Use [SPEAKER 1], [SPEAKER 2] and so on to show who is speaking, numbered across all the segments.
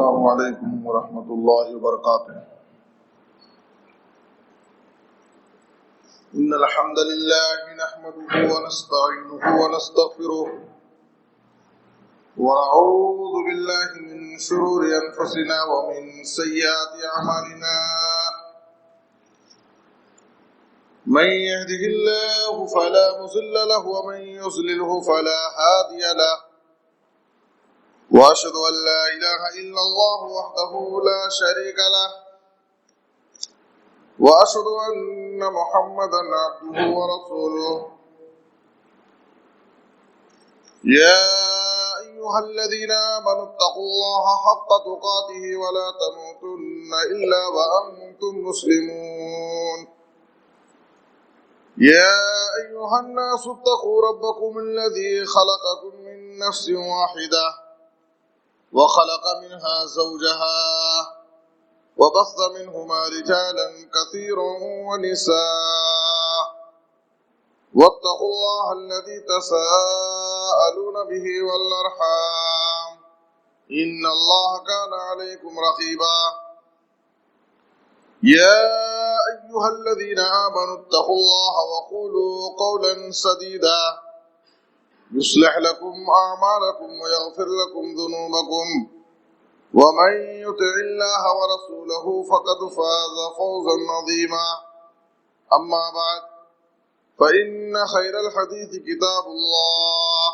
[SPEAKER 1] السلام علیکم ورحمۃ اللہ وبرکاتہ۔ ان الحمد لله نحمده ونستعینه ونستغفره ونعوذ بالله من شرور انفسنا ومن سیئات اعمالنا، من يهده الله فلا مضل له ومن يضلل فلا هادي له، وأشهد أن لا إله إلا الله وحده لا شريك له، وأشهد أن محمدا عبده ورسوله۔ يا أيها الذين آمنوا اتقوا الله حق تقاته ولا تموتن إلا وأنتم مسلمون۔ يا أيها الناس اتقوا ربكم الذي خلقكم من نفس واحدة وخلق منها زوجها وبث منهما رجالا كثيرا ونساء، واتقوا الله الذي تساءلون به والأرحام إن الله كان عليكم رقيبا۔ يا أيها الذين آمنوا اتقوا الله وقولوا قولا سديدا يصلح لكم أعمالكم ويغفر لكم ذنوبكم، ومن يطع الله ورسوله فقد فاز فوزا عظيما۔ أما بعد، فإن خير الحديث كتاب الله،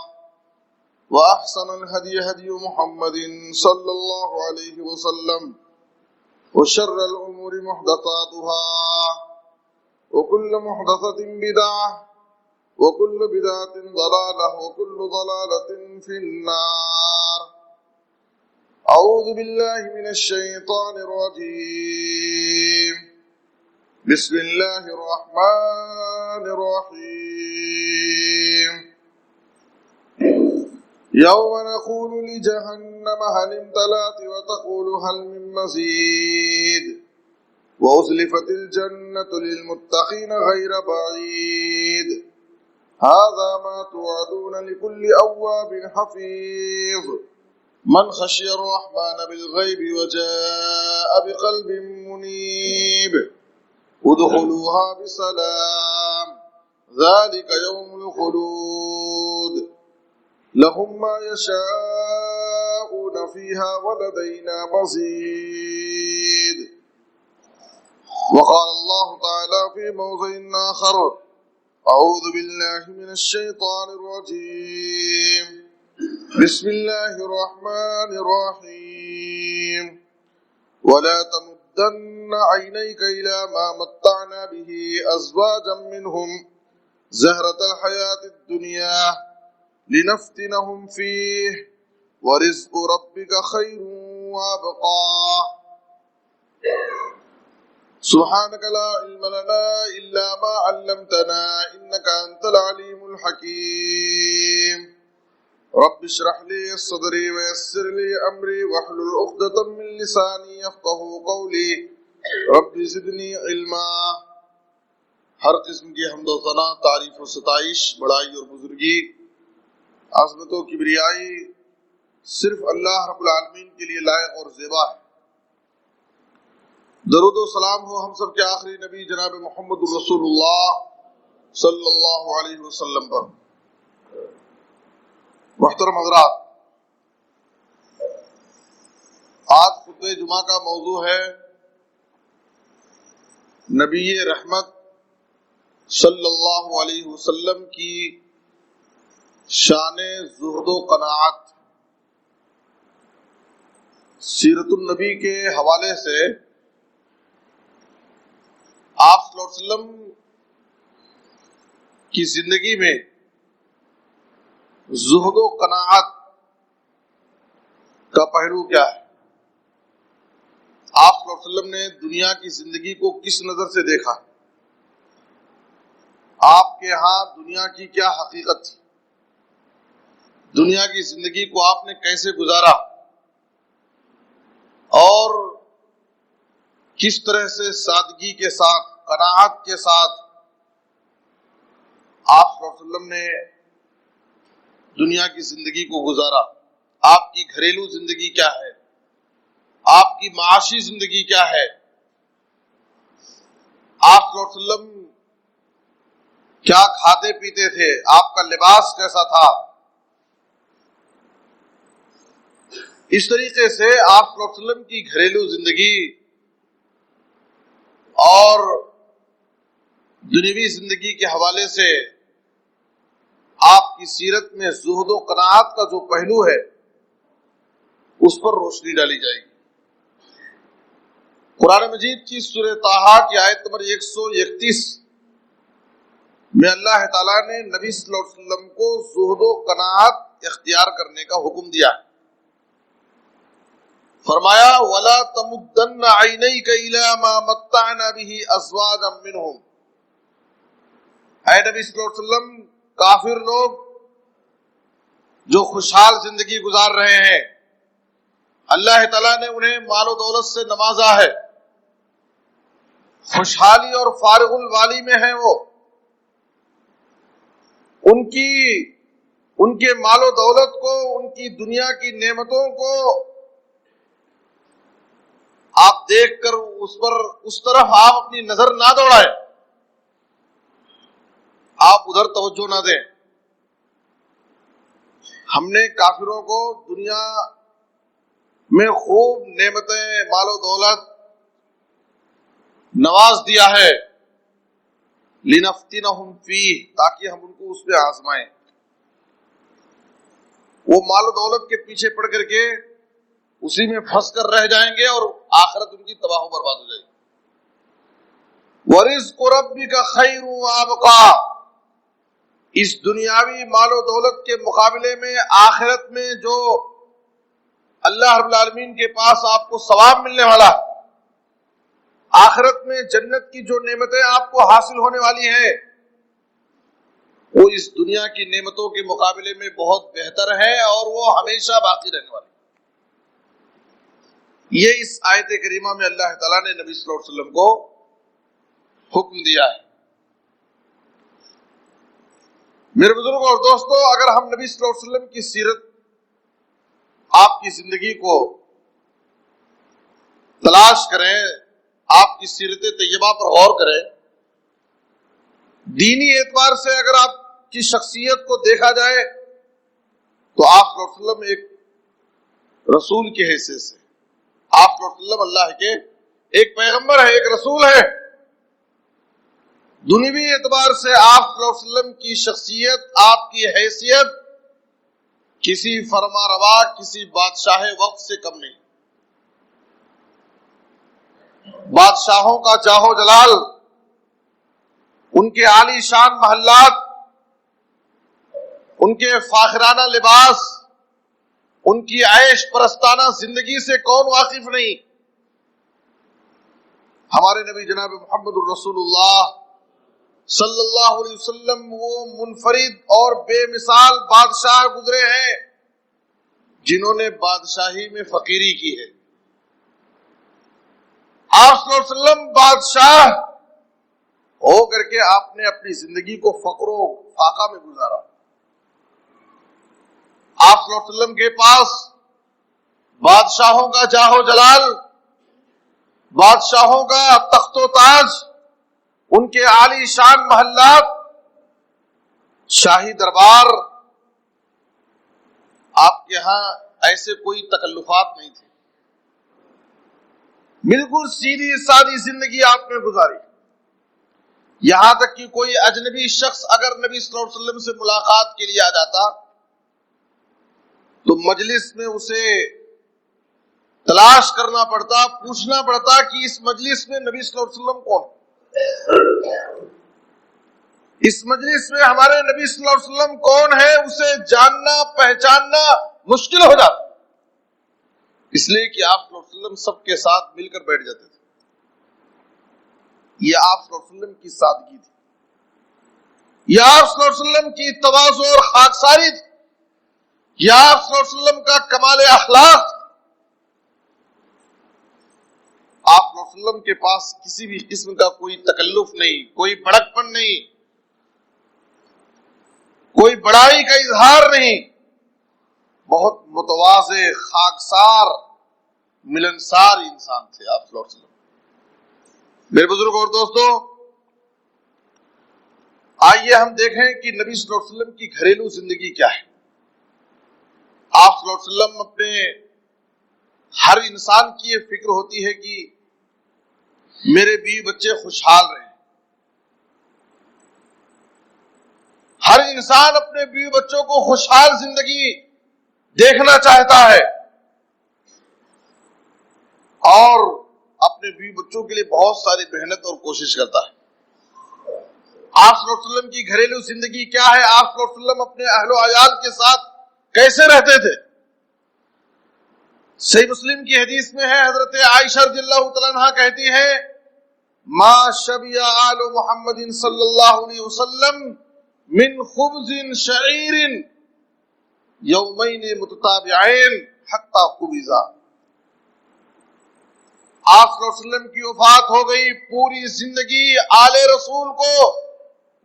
[SPEAKER 1] وأحسن الهدي هدي محمد صلى الله عليه وسلم، وشر الأمور محدثاتها، وكل محدثة بدعة، وكل بدعة ضلالة، وكل ضلالة في النار۔ أعوذ بالله من الشيطان الرجيم، بسم الله الرحمن الرحيم۔ يوم نقول لجهنم هل امتلأت وتقول هل من مزيد، وأزلفت الجنة للمتقين غير بعيد، هذا ما توعدون لكل أواب حفيظ، من خشي الرحمن بالغيب وجاء بقلب منيب، ادخلوها بسلام، ذلك يوم الخلود، لهم ما يشاءون فيها ولدينا مزيد۔ وقال الله تعالى في موضع آخر: أعوذ بالله من الشيطان الرجيم، بسم الله الرحمن الرحيم، ولا تمدن عينيك إلى ما متعنا به أزواجا منهم زهرة الحياة الدنيا لنفتنهم فيه، ورزق ربك خير وأبقى۔ سبحانك لا علم لنا إلا ما علمتنا إنك أنت العليم الحكيم۔ رب اشرح لي صدري ويسر لي أمري واحلل عقدة من لساني يفقهوا قولي، رب زدني علما۔ ہر قسم کی حمد و ثنا، تعریف و ستائش، بڑائی اور بزرگی، عظمت و کبریائی صرف اللہ رب العالمین کے لیے لائق اور زیبا ہے۔ درود و سلام ہو ہم سب کے آخری نبی جناب محمد الرسول اللہ صلی اللہ علیہ وسلم پر۔ محترم حضرات، آج خطبہ جمعہ کا موضوع ہے نبی رحمت صلی اللہ علیہ وسلم کی شان زہد و قناعت۔ سیرت النبی کے حوالے سے آپ صلی اللہ علیہ وسلم کی زندگی میں زہد و قناعت کا پہلو کیا ہے؟ آپ صلی اللہ علیہ وسلم نے دنیا کی زندگی کو کس نظر سے دیکھا؟ آپ کے ہاں دنیا کی کیا حقیقت تھی؟ دنیا کی زندگی کو آپ نے کیسے گزارا اور کس طرح سے سادگی کے ساتھ، قناعت کے ساتھ آپ صلی اللہ علیہ وسلم نے دنیا کی زندگی کو گزارا؟ آپ کی گھریلو زندگی کیا ہے؟ آپ کی معاشی زندگی کیا ہے، آپ صلی اللہ علیہ وسلم کیا کھاتے پیتے تھے، آپ کا لباس کیسا تھا. اس طریقے سے آپ صلی اللہ علیہ وسلم کی گھریلو زندگی اور دنیوی زندگی کے حوالے سے آپ کی سیرت میں زہد و قناعت کا جو پہلو ہے اس پر روشنی ڈالی جائے گی. قرآن مجید کی سورہ طٰہٰ کی آیت نمبر 131 میں اللہ تعالیٰ نے نبی صلی اللہ علیہ وسلم کو زہد و قناعت اختیار کرنے کا حکم دیا. فرمایا وَلَا تَمُدَّنَّ عَيْنَيْكَ إِلَىٰ مَا مَتَّعْنَا بِهِ أَزْوَاجًا مِّنْهُمْ. اے نبی صلی اللہ علیہ وسلم، کافر لوگ جو خوشحال زندگی گزار رہے ہیں، اللہ تعالیٰ نے انہیں مال و دولت سے نوازا ہے، خوشحالی اور فارغ الوالی میں ہیں وہ، ان کے مال و دولت کو، ان کی دنیا کی نعمتوں کو آپ دیکھ کر اس طرف آپ اپنی نظر نہ دوڑائیں، آپ ادھر توجہ نہ دیں. ہم نے کافروں کو دنیا میں خوب نعمتیں، مال و دولت نواز دیا ہے، لِنَفْتِنَهُمْ فِيهِ، تاکہ ہم ان کو اس پہ آزمائیں. وہ مال و دولت کے پیچھے پڑ کر کے اسی میں پھنس کر رہ جائیں گے اور آخرت ان کی تباہ و برباد ہو جائے گی. وَرِزْقُ رَبِّكَ خَيْرٌ وَأَبْقَىٰ. اس دنیاوی مال و دولت کے مقابلے میں آخرت میں جو اللہ رب العالمین کے پاس آپ کو ثواب ملنے والا، آخرت میں جنت کی جو نعمتیں آپ کو حاصل ہونے والی ہیں، وہ اس دنیا کی نعمتوں کے مقابلے میں بہت بہتر ہے اور وہ ہمیشہ باقی رہنے والی. یہ اس آیت کریمہ میں اللہ تعالیٰ نے نبی صلی اللہ علیہ وسلم کو حکم دیا ہے. میرے بزرگوں اور دوستو، اگر ہم نبی صلی اللہ علیہ وسلم کی سیرت، آپ کی زندگی کو تلاش کریں، آپ کی سیرت طیبہ پر غور کریں، دینی اعتبار سے اگر آپ کی شخصیت کو دیکھا جائے تو آپ صلی اللہ علیہ وسلم ایک رسول کی حیثیت سے، آپ صلی اللہ علیہ وسلم اللہ کے ایک پیغمبر ہے، ایک رسول ہے. دنیوی اعتبار سے آپ صلی اللہ علیہ وسلم کی شخصیت، آپ کی حیثیت کسی فرما روا، کسی بادشاہ وقت سے کم نہیں. بادشاہوں کا جاہ و جلال، ان کے عالی شان محلات، ان کے فاخرانہ لباس، ان کی عیش پرستانہ زندگی سے کون واقف نہیں. ہمارے نبی جناب محمد الرسول اللہ صلی اللہ علیہ وسلم وہ منفرد اور بے مثال بادشاہ گزرے ہیں جنہوں نے بادشاہی میں فقیری کی ہے. آپ صلی اللہ علیہ وسلم بادشاہ ہو کر کے آپ نے اپنی زندگی کو فقر و فاقہ میں گزارا. آپ صلی اللہ علیہ وسلم کے پاس بادشاہوں کا جاہ و جلال، بادشاہوں کا تخت و تاج، ان کے عالی شان محلات، شاہی دربار، آپ کے ہاں ایسے کوئی تکلفات نہیں تھے. بالکل سیدھی سادی زندگی آپ نے گزاری. یہاں تک کہ کوئی اجنبی شخص اگر نبی صلی اللہ علیہ وسلم سے ملاقات کے لیے آ جاتا تو مجلس میں اسے تلاش کرنا پڑتا، پوچھنا پڑتا کہ اس مجلس میں نبی صلی اللہ علیہ وسلم کون، اس مجلس میں ہمارے نبی صلی اللہ علیہ وسلم کون ہے، اسے جاننا پہچاننا مشکل ہو جاتا، اس لیے کہ آپ صلی اللہ علیہ وسلم سب کے ساتھ مل کر بیٹھ جاتے تھے. یہ آپ صلی اللہ علیہ وسلم کی سادگی تھی، یہ آپ صلی اللہ علیہ وسلم کی تواضع اور خاکساری تھی، یہ آپ صلی اللہ علیہ وسلم کا کمال اخلاق. آپ صلی اللہ علیہ وسلم کے پاس کسی بھی قسم کا کوئی تکلف نہیں، کوئی بڑک پن نہیں، کوئی بڑائی کا اظہار نہیں. بہت متواضع، خاکسار، ملنسار انسان تھے آپ صلی اللہ علیہ وسلم۔ میرے بزرگ اور دوستو، آئیے ہم دیکھیں کہ نبی صلی اللہ علیہ وسلم کی گھریلو زندگی کیا ہے۔ آپ صلی اللہ علیہ وسلم اپنے ہر انسان کی یہ فکر ہوتی ہے کہ میرے بیوی بچے خوشحال رہیں۔ ہر انسان اپنے بیوی بچوں کو خوشحال زندگی دیکھنا چاہتا ہے اور اپنے بیوی بچوں کے لیے بہت ساری محنت اور کوشش کرتا ہے۔ آپ صلی اللہ علیہ وسلم کی گھریلو زندگی کیا ہے؟ آپ صلی اللہ علیہ وسلم اپنے اہل و عیال کے ساتھ کیسے رہتے تھے؟ صحیح مسلم کی حدیث میں ہے، حضرت عائشہ رضی اللہ تعالیٰ عنہا کہتی ہے، ما شبع آل محمد صلی اللہ علیہ وسلم من خبز شعیر یومین متتابعین حتی قبضا۔ آپ صلی اللہ علیہ وسلم کی وفات ہو گئی، پوری زندگی آل رسول کو،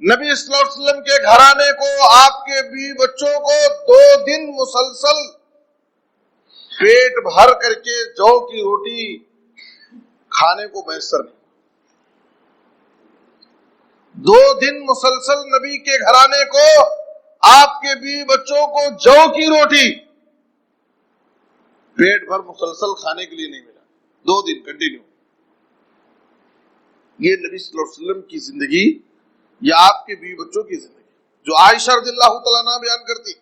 [SPEAKER 1] نبی صلی اللہ علیہ وسلم کے گھرانے کو، آپ کے بیوی بچوں کو 2 دن مسلسل پیٹ بھر کر کے جو کی روٹی کھانے کو میسر نہیں۔ 2 دن مسلسل نبی کے گھرانے کو، آپ کے بیوی بچوں کو جو کی روٹی پیٹ بھر مسلسل کھانے کے لیے نہیں ملا۔ 2 دن کنٹینیو۔ یہ نبی صلی اللہ علیہ وسلم کی زندگی یا آپ کے بیوی بچوں کی زندگی جو عائشہ رضی اللہ تعالیٰ عنہ بیان کرتی۔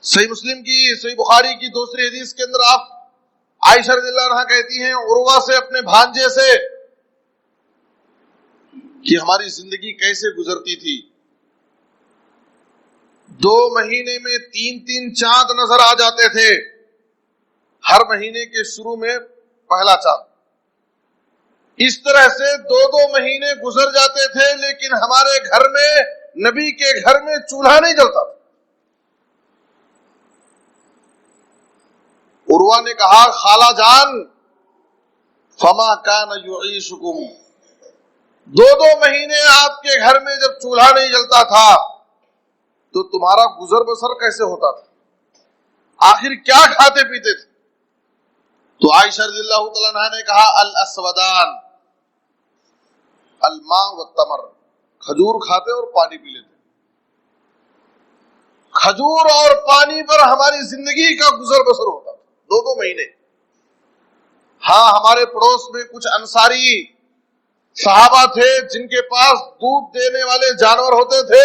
[SPEAKER 1] صحیح مسلم کی، صحیح بخاری کی دوسری حدیث کے اندر آپ عائشہ رضی اللہ عنہ کہتی ہیں عروہ سے، اپنے بھانجے سے، کہ ہماری زندگی کیسے گزرتی تھی۔ 2 مہینے میں 3 چاند نظر آ جاتے تھے، ہر مہینے کے شروع میں پہلا چاند۔ اس طرح سے 2 مہینے گزر جاتے تھے، لیکن ہمارے گھر میں، نبی کے گھر میں چولہا نہیں جلتا تھا۔ عروہ نے کہا، خالہ جان فما کان یعیشکم، 2 مہینے آپ کے گھر میں جب چولہا نہیں جلتا تھا تو تمہارا گزر بسر کیسے ہوتا تھا؟ آخر کیا کھاتے پیتے تھے؟ تو عائشہ رضی اللہ تعالیٰ عنہا نے کہا، الاسودان الماء والتمر، کھجور کھاتے اور پانی پی لیتے۔ کھجور اور پانی پر ہماری زندگی کا گزر بسر ہوتا 2 مہینے۔ ہاں، ہمارے پڑوس میں کچھ انصاری صحابہ تھے جن کے پاس دودھ دینے والے جانور ہوتے تھے،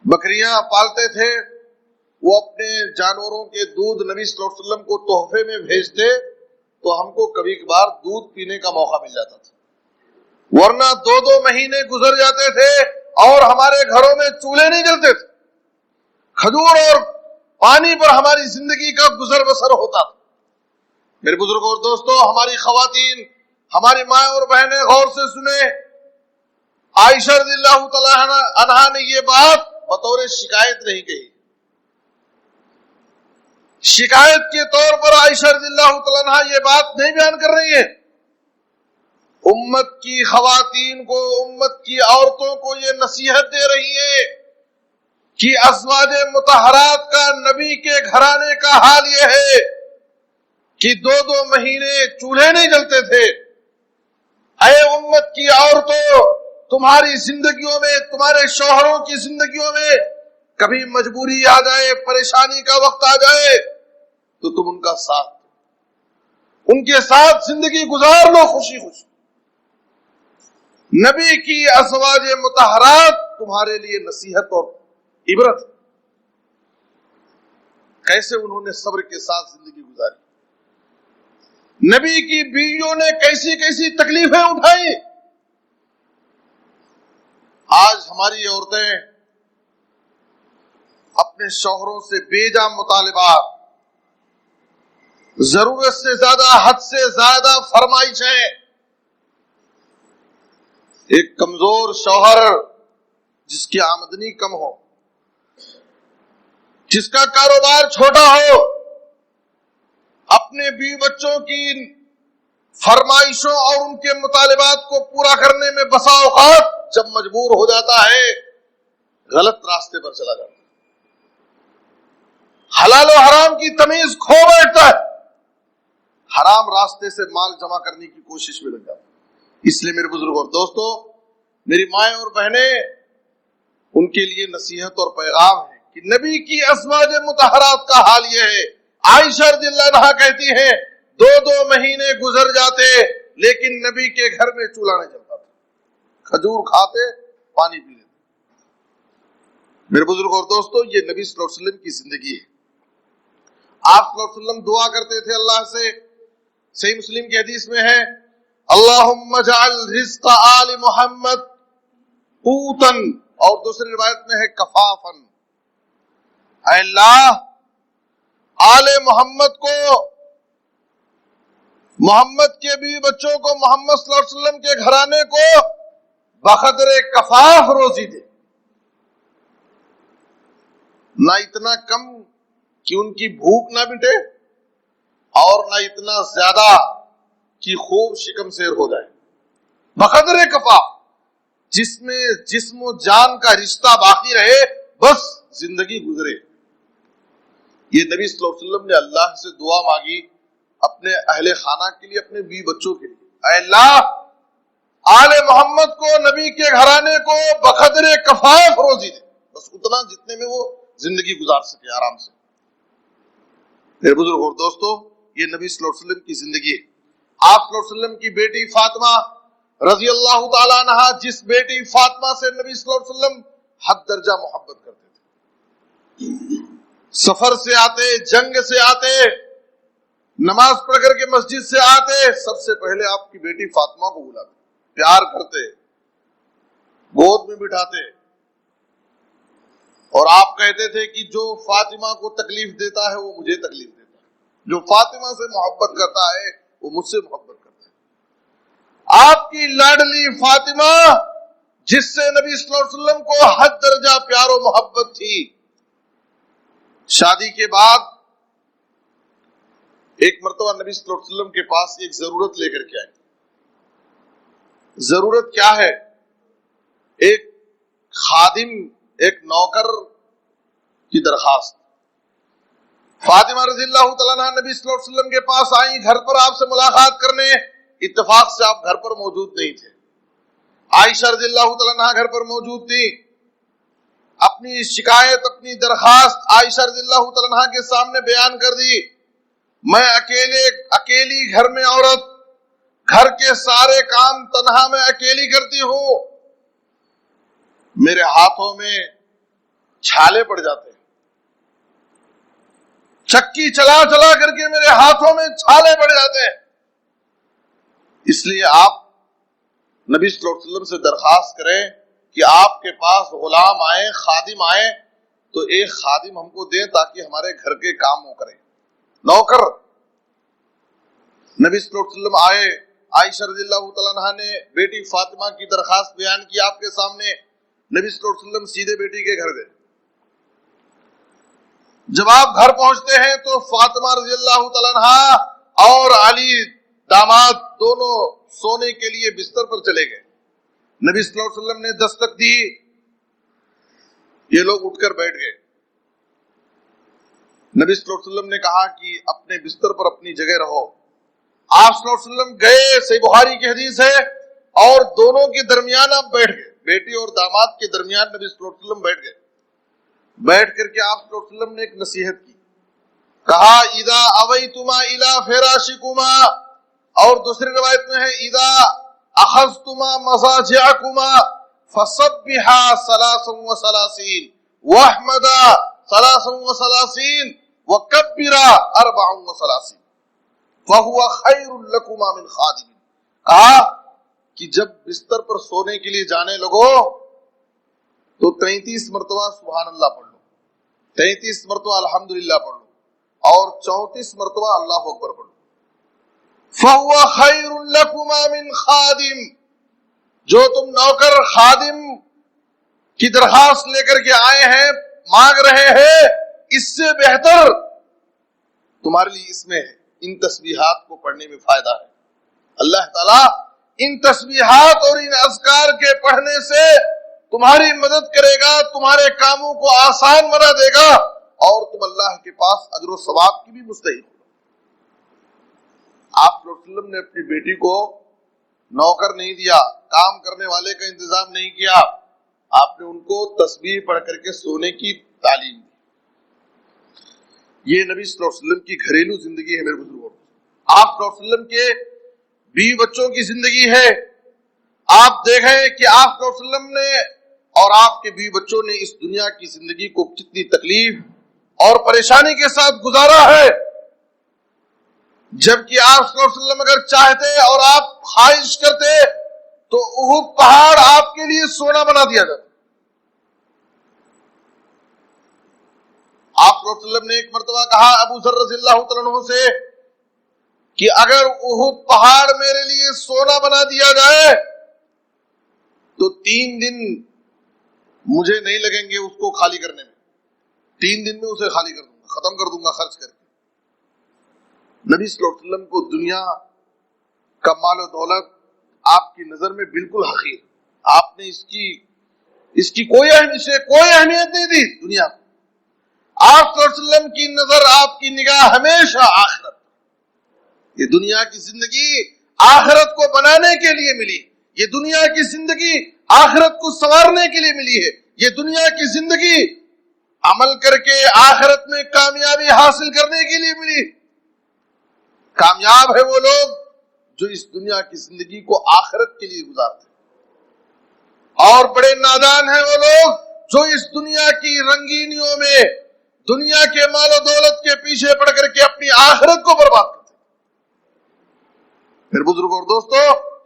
[SPEAKER 1] بکریاں پالتے تھے، وہ اپنے جانوروں کے دودھ نبی صلی اللہ علیہ وسلم کو تحفے میں بھیجتے تو ہم کو کبھی کبھار دودھ پینے کا موقع مل جاتا تھا، ورنہ 2 مہینے گزر جاتے تھے اور ہمارے گھروں میں چولہے نہیں جلتے تھے۔ کھجور اور پانی پر ہماری زندگی کا گزر بسر ہوتا تھا۔ میرے بزرگ اور دوستو، ہماری خواتین، ہماری ماں اور بہنیں غور سے سنیں، عائشہ رضی اللہ تعالیٰ عنہا نے یہ بات بطور شکایت نہیں کہی۔ شکایت کے طور پر عائشہ رضی اللہ تعالیٰ عنہا یہ بات نہیں بیان کر رہی ہیں۔ امت کی خواتین کو، امت کی عورتوں کو یہ نصیحت دے رہی ہے کہ ازواج مطہرات کا، نبی کے گھرانے کا حال یہ ہے کہ 2 مہینے چولہے نہیں جلتے تھے۔ اے امت کی عورتوں، تمہاری زندگیوں میں، تمہارے شوہروں کی زندگیوں میں کبھی مجبوری آ جائے، پریشانی کا وقت آ جائے تو تم ان کا ساتھ، ان کے ساتھ زندگی گزار لو خوشی خوشی۔ نبی کی ازواج مطہرات تمہارے لیے نصیحت اور عبرت، کیسے انہوں نے صبر کے ساتھ زندگی گزاری، نبی کی بیویوں نے کیسی کیسی تکلیفیں اٹھائی۔ آج ہماری عورتیں اپنے شوہروں سے بے جا مطالبات، ضرورت سے زیادہ، حد سے زیادہ فرمائشیں۔ ایک کمزور شوہر جس کی آمدنی کم ہو، جس کا کاروبار چھوٹا ہو، اپنے بیوی بچوں کی فرمائشوں اور ان کے مطالبات کو پورا کرنے میں بسا اوقات جب مجبور ہو جاتا ہے، غلط راستے پر چلا جاتا ہے، حلال و حرام کی تمیز کھو بیٹھتا ہے۔ حرام راستے سے مال جمع کرنے کی کوشش میں لگ جاتا ہے۔ اس لیے میرے بزرگ اور دوستو، میری مائیں اور بہنیں، ان کے لیے نصیحت اور پیغام ہے کہ نبی کی ازواج مطہرات کا حال یہ ہے۔ عائشہ رضی اللہ عنہا کہتی ہیں 2 مہینے گزر جاتے لیکن نبی کے گھر میں چولہا نہیں جلتا تھا، کھجور کھاتے پانی پی لیتے۔ میرے بزرگ اور دوستو، یہ نبی صلی اللہ علیہ وسلم کی زندگی ہے۔ آپ صلی اللہ علیہ وسلم دعا کرتے تھے اللہ سے، صحیح مسلم کی حدیث میں ہے اللہم اجعل رزق آل محمد قوتاً، اور دوسری روایت میں ہے کفافاً، اے اللہ آل محمد کو، محمد کے بیوی بچوں کو، محمد صلی اللہ علیہ وسلم کے گھرانے کو بقدر کفاف روزی دے، نہ اتنا کم کہ ان کی بھوک نہ مٹے اور نہ اتنا زیادہ کہ خوب شکم سیر ہو جائے، بقدر کفاف، جس میں جسم و جان کا رشتہ باقی رہے، بس زندگی گزرے۔ یہ نبی صلی اللہ علیہ وسلم نے اللہ سے دعا مانگی اپنے اہل خانہ کے لیے، اپنے بیوی بچوں کے لیے، اے اللہ آل محمد کو، نبی کے گھرانے کو بقدر کفاف روزی دے، بس اتنا جتنے میں وہ زندگی گزار سکے آرام سے۔ میرے بزرگ اور دوستو، یہ نبی صلی اللہ علیہ وسلم کی زندگی ہے۔ آپ صلی اللہ علیہ وسلم کی بیٹی فاطمہ رضی اللہ تعالیٰ عنہ، جس بیٹی فاطمہ سے نبی صلی اللہ علیہ وسلم حد درجہ محبت کرتے تھے، سفر سے آتے، جنگ سے آتے، نماز پڑھ کر کے مسجد سے آتے، سب سے پہلے آپ کی بیٹی فاطمہ کو بلاتے، پیار کرتے، گود میں بٹھاتے، اور آپ کہتے تھے کہ جو فاطمہ کو تکلیف دیتا ہے وہ مجھے تکلیف دیتا ہے، جو فاطمہ سے محبت کرتا ہے وہ مجھ سے محبت کرتا ہے۔ آپ کی لاڈلی فاطمہ، جس سے نبی صلی اللہ علیہ وسلم کو حد درجہ پیار و محبت تھی، شادی کے بعد ایک مرتبہ نبی صلی اللہ علیہ وسلم کے پاس ایک ضرورت لے کر کے آئے۔ ضرورت کیا ہے؟ ایک خادم، ایک نوکر کی درخواست۔ فاطمہ رضی اللہ تعالیٰ عنہ نبی صلی اللہ علیہ وسلم کے پاس آئیں، گھر پر آپ سے ملاقات کرنے، اتفاق سے آپ گھر پر موجود نہیں تھے۔ عائشہ رضی اللہ تعالیٰ عنہ گھر پر موجود تھی، اپنی شکایت، اپنی درخواست عائشہ رضی اللہ تعالیٰ عنہ کے سامنے بیان کر دی۔ میں اکیلی گھر میں عورت، گھر کے سارے کام تنہا میں اکیلی کرتی ہوں، میرے ہاتھوں میں چھالے پڑ جاتے ہیں، چکی چلا چلا کر کے میرے ہاتھوں میں چھالے پڑ جاتے ہیں، اس لیے آپ نبی صلی اللہ علیہ وسلم سے درخواست کریں کہ آپ کے پاس غلام آئیں، خادم آئیں، تو ایک خادم ہم کو دیں تاکہ ہمارے گھر کے کام وہ کریں، نوکر۔ نبی صلی اللہ علیہ وسلم آئے، عائشہ رضی اللہ تعالیٰ عنہ نے بیٹی فاطمہ کی درخواست بیان کی آپ کے سامنے، نبی صلی اللہ علیہ وسلم سیدھے بیٹی کے گھر گئے۔ جب آپ گھر پہنچتے ہیں تو فاطمہ رضی اللہ تعالیٰ عنہ اور علی داماد دونوں سونے کے لیے بستر پر چلے گئے۔ نبی صلی اللہ علیہ وسلم نے دستک دی، یہ لوگ اٹھ کر بیٹھ گئے۔ نبی صلی اللہ علیہ وسلم نے کہا کہ اپنے بستر پر اپنی جگہ رہو۔ آپ صلی اللہ علیہ وسلم گئے، صحیح بخاری کی حدیث ہے، اور دونوں کے درمیان آپ بیٹھ گئے، بیٹی اور داماد کے درمیان نبی صلی اللہ علیہ وسلم بیٹھ گئے۔ بیٹھ کر کے آپ صلی اللہ علیہ وسلم نے ایک نصیحت کی، کہا اذا اویتما الی فراشکما، اور دوسری روایت میں ہے اذا اخذتما مضاجعکما فسبحا 33 واحمدا 33 وکبرا 34 فهو خیر لکما من خادم۔ کہا کہ جب بستر پر سونے کے لیے جانے لگو تو 33 مرتبہ سبحان اللہ پڑھ لو، 33 مرتبہ الحمدللہ پڑھ لو، اور 34 مرتبہ اللہ اکبر پڑھ لو۔ فَهُوَ خَيْرٌ لَكُمَا مِنْ خَادِمٍ، جو تم نوکر خادم کی درخواست لے کر کے آئے ہیں، مانگ رہے ہیں، اس سے بہتر تمہارے لیے اس میں ہے، ان تسبیحات کو پڑھنے میں فائدہ ہے۔ اللہ تعالیٰ ان تسبیحات اور ان اذکار کے پڑھنے سے تمہاری مدد کرے گا، تمہارے کاموں کو آسان بنا دے گا، اور تم اللہ کے پاس اجر و ثواب کی بھی مستحق ہو۔ علیہ وسلم نے اپنی بیٹی کو نوکر نہیں دیا، کام کرنے والے کا انتظام نہیں کیا، آپ نے ان کو تسبیح پڑھ کر کے سونے کی تعلیم دی۔ یہ نبی صلی اللہ علیہ وسلم کی گھریلو زندگی ہے میرے بزرگوں۔ آپ صلی اللہ علیہ وسلم کے بیوی بچوں کی زندگی ہے۔ آپ دیکھیں کہ آپ صلی اللہ علیہ وسلم نے اور آپ کے بیوی بچوں نے اس دنیا کی زندگی کو کتنی تکلیف اور پریشانی کے ساتھ گزارا ہے، جبکہ آپ صلی اللہ علیہ وسلم اگر چاہتے اور آپ خواہش کرتے تو احد پہاڑ آپ کے لیے سونا بنا دیا جاتا۔ آپ صلی اللہ علیہ وسلم نے ایک مرتبہ کہا ابو ذر رضی اللہ تعالیٰ عنہ سے کہ اگر احد پہاڑ میرے لیے سونا بنا دیا جائے تو 3 دن مجھے نہیں لگیں گے اس کو خالی کرنے میں، 3 دن میں اسے خالی کر دوں گا، ختم کر دوں گا خرچ کر کے۔ نبی صلی اللہ علیہ وسلم کو دنیا کا مال و دولت آپ کی نظر میں بالکل حقیر، آپ نے اس کی کوئی اہمیت نہیں دی دنیا کو۔ آپ صلی اللہ علیہ وسلم کی نظر، آپ کی نگاہ ہمیشہ آخرت، یہ دنیا کی زندگی آخرت کو بنانے کے لیے ملی، یہ دنیا کی زندگی آخرت کو سنوارنے کے لیے ملی ہے، یہ دنیا کی زندگی عمل کر کے آخرت میں کامیابی حاصل کرنے کے لیے ملی۔ کامیاب ہے وہ لوگ جو اس دنیا کی زندگی کو آخرت کے لیے گزارتے ہیں، اور بڑے نادان ہیں وہ لوگ جو اس دنیا کی رنگینیوں میں، دنیا کے مال و دولت کے پیچھے پڑ کر کے اپنی آخرت کو برباد کرتے ہیں۔ پھر بزرگوں اور دوستو،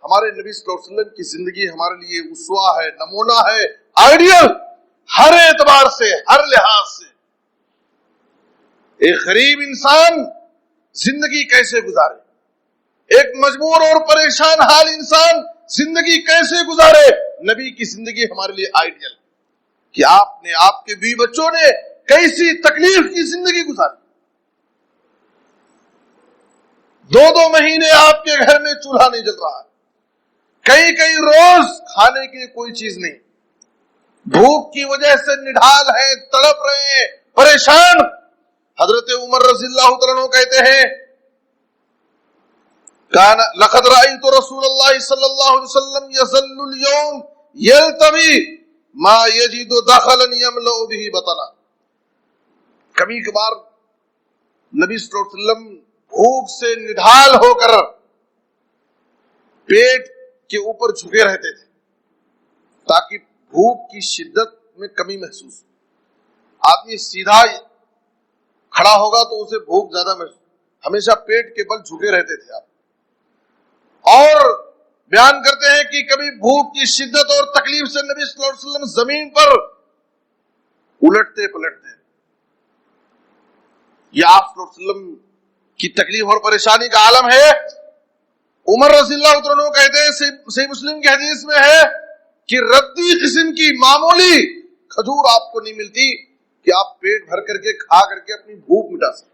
[SPEAKER 1] ہمارے نبی صلی اللہ علیہ وسلم کی زندگی ہمارے لیے اسوہ ہے، نمونہ ہے، آئیڈیل، ہر اعتبار سے، ہر لحاظ سے۔ ایک غریب انسان زندگی کیسے گزارے، ایک مجبور اور پریشان حال انسان زندگی کیسے گزارے، نبی کی زندگی ہمارے لیے آئیڈیل، کہ آپ نے، آپ کے بیوی بچوں نے کیسی تکلیف کی زندگی گزاری۔ 2 مہینے آپ کے گھر میں چولہا نہیں جل رہا، کئی روز کھانے کے لیے کوئی چیز نہیں، بھوک کی وجہ سے نڈھال ہیں، تڑپ رہے ہیں، پریشان۔ حضرت عمر رضی اللہ تعالیٰ عنہ کہتے ہیں لقد رأيت رسول اللہ صلی اللہ علیہ وسلم يظل اليوم يلتوي ما يجد دخلا يملأ به بطنا۔ کبھی کبھار نبی صلی اللہ علیہ وسلم بھوک سے نڈھال ہو کر پیٹ کے اوپر جھکے رہتے تھے تاکہ بھوک کی شدت میں کمی محسوس ہو۔ آدمی سیدھا کھڑا ہوگا تو اسے بھوک زیادہ محسوس، ہمیشہ پیٹ کے بل جھکے رہتے تھے آپ۔ اور بیان کرتے ہیں کہ کبھی بھوک کی شدت اور تکلیف سے نبی صلی اللہ علیہ وسلم زمین پر الٹتے پلٹتے۔ یہ آپ صلی اللہ علیہ وسلم کی تکلیف اور پریشانی کا عالم ہے۔ عمر رضی اللہ عنہ کہتے ہیں، صحیح مسلم کی حدیث میں ہے کہ ردی قسم کی معمولی کھجور آپ کو نہیں ملتی کہ آپ پیٹ بھر کر کے کھا کر کے اپنی بھوک مٹا سکیں۔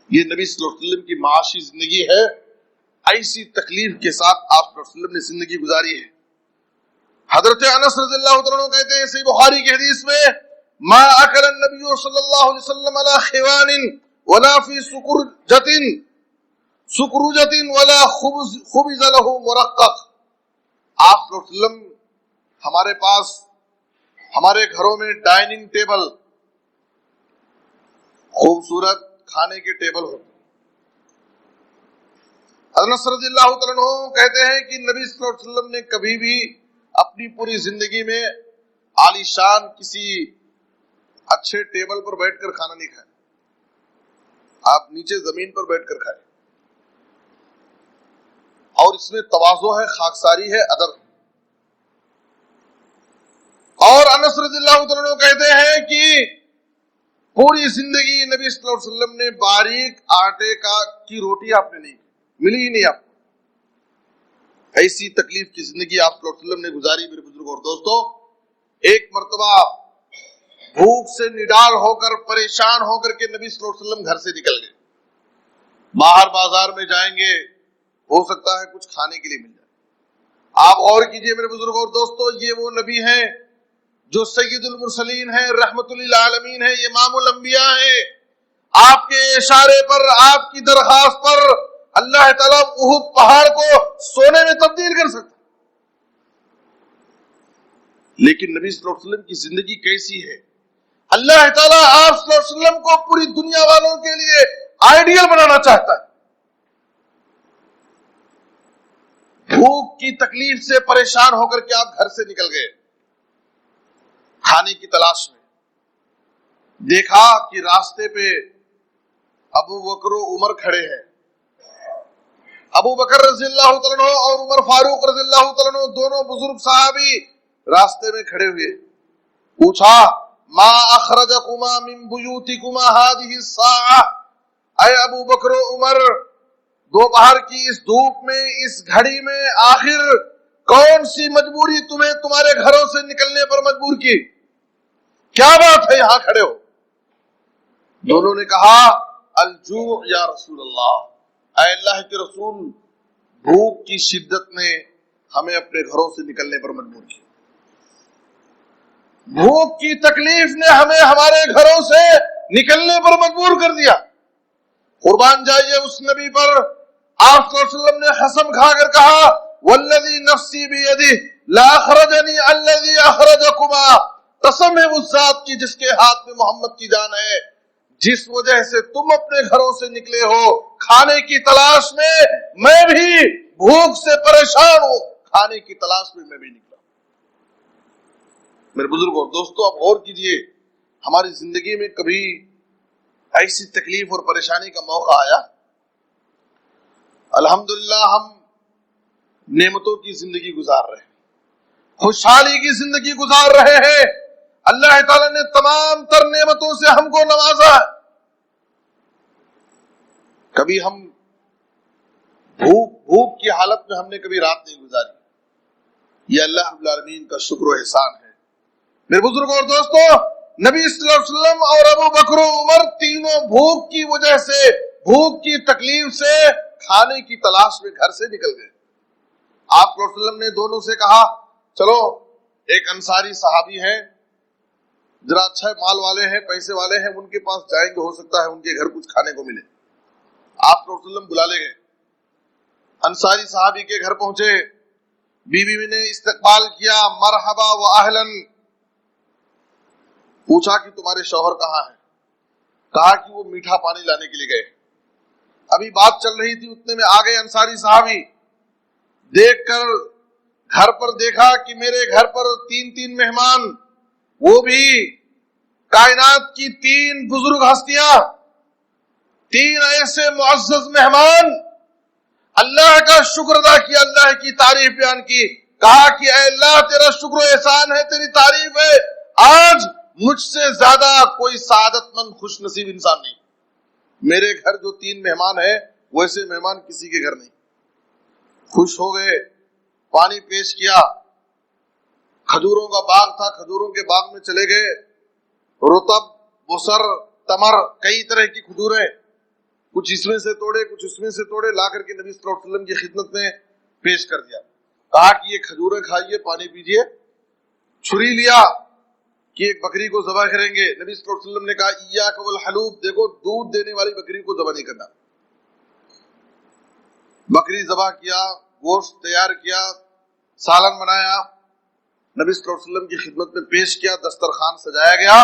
[SPEAKER 1] یہ نبی صلی اللہ علیہ وسلم کی معاشی زندگی ہے، ایسی تکلیف کے ساتھ آپ صلی اللہ علیہ وسلم نے زندگی گزاری ہے۔ حضرت انس رضی اللہ عنہ کہتے ہیں صحیح بخاری کی حدیث میں، ما اکل النبی صلی اللہ علیہ وسلم علی خوان ولا فی سکروجت ولا خبز له مرقق۔ آپ صلی اللہ علیہ وسلم ہمارے پاس، ہمارے گھروں میں ڈائننگ ٹیبل، خوبصورت کھانے کے ٹیبل ہوتے۔ انس رضی اللہ تعالیٰ عنہ کہتے ہیں کہ نبی صلی اللہ علیہ وسلم نے کبھی بھی اپنی پوری زندگی میں عالی شان کسی اچھے ٹیبل پر بیٹھ کر کھانا نہیں کھایا، آپ نیچے زمین پر بیٹھ کر کھائے، اور اس میں تواضع ہے، خاکساری ہے، ادب ہے۔ اور انس رضی اللہ عنہ کہتے ہیں کہ پوری زندگی نبی صلی اللہ علیہ وسلم نے باریک آٹے کی روٹی آپ نے نہیں ملی ہی نہیں آپ کو۔ ایسی تکلیف کی زندگی آپ صلی اللہ علیہ وسلم نے گزاری میرے بزرگ اور دوستو۔ ایک مرتبہ بھوک سے نڈال ہو کر، پریشان ہو کر کے نبی صلی اللہ علیہ وسلم گھر سے نکل گئے، باہر بازار میں جائیں گے، ہو سکتا ہے کچھ کھانے کے لیے مل جائے۔ آپ غور کیجئے میرے بزرگ اور دوستو، یہ وہ نبی ہیں جو سید المرسلین ہیں، رحمت للعالمین ہیں، امام الانبیاء ہیں۔ آپ کے اشارے پر، آپ کی درخواست پر اللہ تعالیٰ احد پہاڑ کو سونے میں تبدیل کر سکتا. لیکن نبی صلی اللہ علیہ وسلم کی زندگی کیسی ہے؟ اللہ تعالیٰ آپ صلی اللہ علیہ وسلم کو پوری دنیا والوں کے لیے آئیڈیل بنانا چاہتا ہے. بھوک کی تکلیف سے پریشان ہو کر کے آپ گھر سے نکل گئے کھانے کی تلاش میں. دیکھا کہ راستے پہ ابو بکر و عمر کھڑے ہیں. ابو بکر رضی اللہ تعالیٰ عنہ اور عمر فاروق رضی اللہ تعالیٰ عنہ دونوں بزرگ صحابی راستے میں کھڑے ہوئے. پوچھا ما اخرجکما من بیوتکما هذه الساعة، اے ابو بکر و عمر دوپہر کی اس دھوپ میں، اس گھڑی میں آخر کون سی مجبوری تمہیں تمہارے گھروں سے نکلنے پر مجبور کی؟ کیا بات ہے یہاں کھڑے ہو؟ دونوں نے کہا الجوع یا رسول اللہ، اے اللہ کے رسول بھوک کی شدت نے ہمیں اپنے گھروں سے نکلنے پر مجبور کیا. بھوک کی تکلیف نے ہمیں ہمارے گھروں سے نکلنے پر مجبور کر دیا. قربان جائیے اس نبی پر. آپ صلی اللہ علیہ وسلم نے قسم کھا کر کہا والذی نفسی بیدہ لاخرجنی الذی اخرجکما، قسم ہے اس ذات کی جس کے ہاتھ میں محمد کی جان ہے، جس وجہ سے تم اپنے گھروں سے نکلے ہو کھانے کی تلاش میں بھی بھوک سے پریشان ہوں، کھانے کی تلاش میں بھی نکلا. میرے بزرگوں اور دوستو، آپ غور کیجئے ہماری زندگی میں کبھی ایسی تکلیف اور پریشانی کا موقع آیا؟ الحمدللہ ہم نعمتوں کی زندگی گزار رہے ہیں، خوشحالی کی زندگی گزار رہے ہیں. اللہ تعالیٰ نے تمام تر نعمتوں سے ہم کو نوازا ہے. کبھی ہم بھوک کی حالت میں ہم نے کبھی رات نہیں گزاری. یہ اللہ رب العالمین کا شکر و احسان ہے. میرے بزرگوں اور دوستو، نبی صلی اللہ علیہ وسلم اور ابو بکر و عمر تینوں بھوک کی وجہ سے، بھوک کی تکلیف سے کھانے کی تلاش میں گھر سے نکل گئے. آپ صلی اللہ علیہ وسلم نے دونوں سے کہا چلو، ایک انصاری صحابی ہیں، ذرا اچھا مال والے ہیں، پیسے والے ہیں، ان کے پاس جائیں گے، ہو سکتا ہے ان کے گھر کچھ کھانے کو ملے. آپ صلی اللہ علیہ وسلم بلا لے گئے. انصاری صحابی کے گھر پہنچے، بیوی نے استقبال کیا، مرحبا و اہلن. پوچھا کہ تمہارے شوہر کہاں ہیں؟ کہا کہ وہ میٹھا پانی لانے کے لیے گئے. ابھی بات چل رہی تھی اتنے میں آ گئے انصاری صحابی. دیکھ کر گھر پر دیکھا کہ میرے گھر پر تین مہمان، وہ بھی کائنات کی 3 بزرگ ہستیاں، 3 ایسے معزز مہمان. اللہ کا شکر ادا کیا، اللہ کی تعریف بیان کی. کہا کہ اے اللہ تیرا شکر و احسان ہے، تیری تعریف ہے، آج مجھ سے زیادہ کوئی سعادت مند خوش نصیب انسان نہیں. میرے گھر جو 3 مہمان ہیں ویسے مہمان کسی کے گھر نہیں. خوش ہو گئے، پانی پیش کیا. کھجوروں کا باغ تھا، کھجوروں کے باغ میں چلے گئے. رطب، بسر، تمر، کئی طرح کی کھجوریں، کچھ اس میں سے توڑے، کچھ اس میں سے توڑے، لا کر کے نبی صلی اللہ علیہ وسلم کی خدمت میں پیش کر دیا. کہا کہ یہ کھجوریں کھائیے، پانی پیجیے. چھری لیا کہ ایک بکری کو ذبح کریں گے. نبی صلی اللہ علیہ وسلم نے کہا ایاک والحلوب، دیکھو دودھ دینے والی بکری کو ذبح نہیں کرنا. بکری ذبح کیا، گوشت تیار کیا، سالن بنایا، نبی صلی اللہ علیہ وسلم کی خدمت میں پیش کیا، دسترخوان سجایا گیا.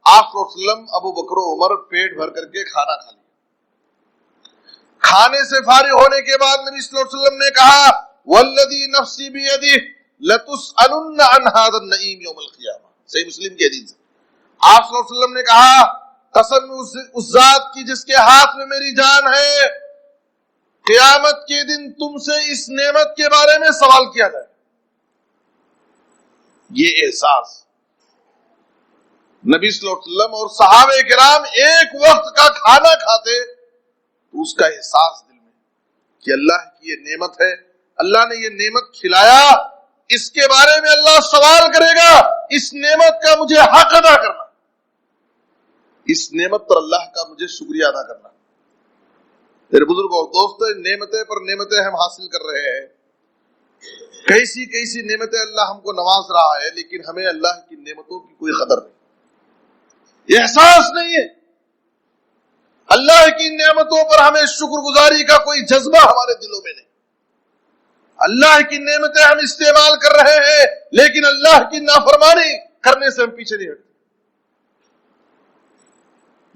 [SPEAKER 1] آپ صلی اللہ علیہ وسلم، ابو بکر و عمر پیٹ بھر کر کے کھانا کھا لیا. کھانے سے فارغ ہونے کے بعد نبی صلی اللہ علیہ وسلم نے کہا والذی نفسی بیدہ لتسألن عن هذا النعیم یوم القیامہ. صحیح مسلم کی حدیث ہے. آپ صلی اللہ علیہ وسلم نے کہا قسم اس ذات کی جس کے ہاتھ میں میری جان ہے، قیامت کے دن تم سے اس نعمت کے بارے میں سوال کیا جائے. یہ احساس نبی صلی اللہ علیہ وسلم اور صحابہ کرام ایک وقت کا کھانا کھاتے تو اس کا احساس دل میں کہ اللہ کی یہ نعمت ہے، اللہ نے یہ نعمت کھلایا، اس کے بارے میں اللہ سوال کرے گا. اس نعمت کا مجھے حق ادا کرنا، اس نعمت پر اللہ کا مجھے شکریہ ادا کرنا. میرے بزرگوں اور دوستوں، نعمتیں پر نعمتیں ہم حاصل کر رہے ہیں. کیسی نعمتیں اللہ ہم کو نواز رہا ہے، لیکن ہمیں اللہ کی نعمتوں کی کوئی قدر نہیں، احساس نہیں ہے. اللہ کی نعمتوں پر ہمیں شکر گزاری کا کوئی جذبہ ہمارے دلوں میں نہیں. اللہ کی نعمتیں ہم استعمال کر رہے ہیں لیکن اللہ کی نافرمانی کرنے سے ہم پیچھے نہیں ہٹتے.